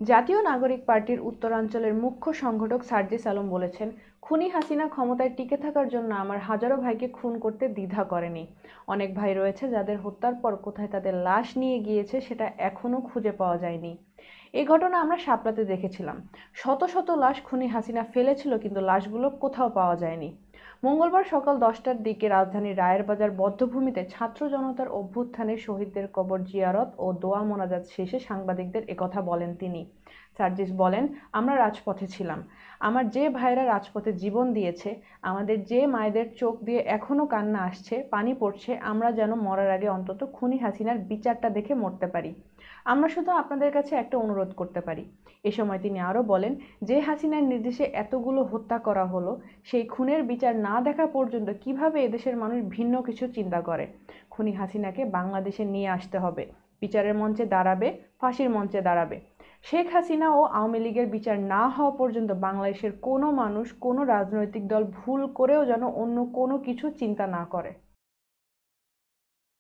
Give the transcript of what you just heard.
জাতীয় নাগরিক পার্টির উত্তরাঞ্চলের মুখ্য সংগঠক সার্জিস আলম বলেছেন, খুনি হাসিনা ক্ষমতায় টিকে থাকার জন্য আমার হাজারো ভাইকে খুন করতে দ্বিধা করেনি। অনেক ভাই রয়েছে যাদের হত্যার পর কোথায় তাদের লাশ নিয়ে গিয়েছে সেটা এখনো খুঁজে পাওয়া যায়নি। এই ঘটনা আমরা শাপলাতে দেখেছিলাম। শত শত লাশ খুনি হাসিনা ফেলেছিল, কিন্তু লাশগুলো কোথাও পাওয়া যায়নি। মঙ্গলবার সকাল 10টার দিকে রাজধানীর রায়ের বাজার বধ্যভূমিতে ছাত্র জনতার অভ্যুত্থানে শহীদদের কবর জিয়ারত ও দোয়া মোনাজাত শেষে সাংবাদিকদের একথা বলেন তিনি। সার্জিস বলেন, আমরা রাজপথে ছিলাম। আমার যে ভাইরা রাজপথে জীবন দিয়েছে, আমাদের যে মায়েদের চোখ দিয়ে এখনো কান্না আসছে, পানি পড়ছে, আমরা যেন মরার আগে অন্তত খুনি হাসিনার বিচারটা দেখে মরতে পারি। আমরা শুধু আপনাদের কাছে একটা অনুরোধ করতে পারি। এ সময় তিনি আরও বলেন, যে হাসিনার নির্দেশে এতগুলো হত্যা করা হলো, সেই খুনের বিচার না দেখা পর্যন্ত কিভাবে এদেশের মানুষ ভিন্ন কিছু চিন্তা করে। খুনি হাসিনাকে বাংলাদেশে নিয়ে আসতে হবে। বিচারের মঞ্চে দাঁড়াবে, ফাঁসির মঞ্চে দাঁড়াবে। শেখ হাসিনা ও আওয়ামী লীগের বিচার না হওয়া পর্যন্ত বাংলাদেশের কোনো মানুষ, কোনো রাজনৈতিক দল ভুল করেও যেন অন্য কোনো কিছু চিন্তা না করে।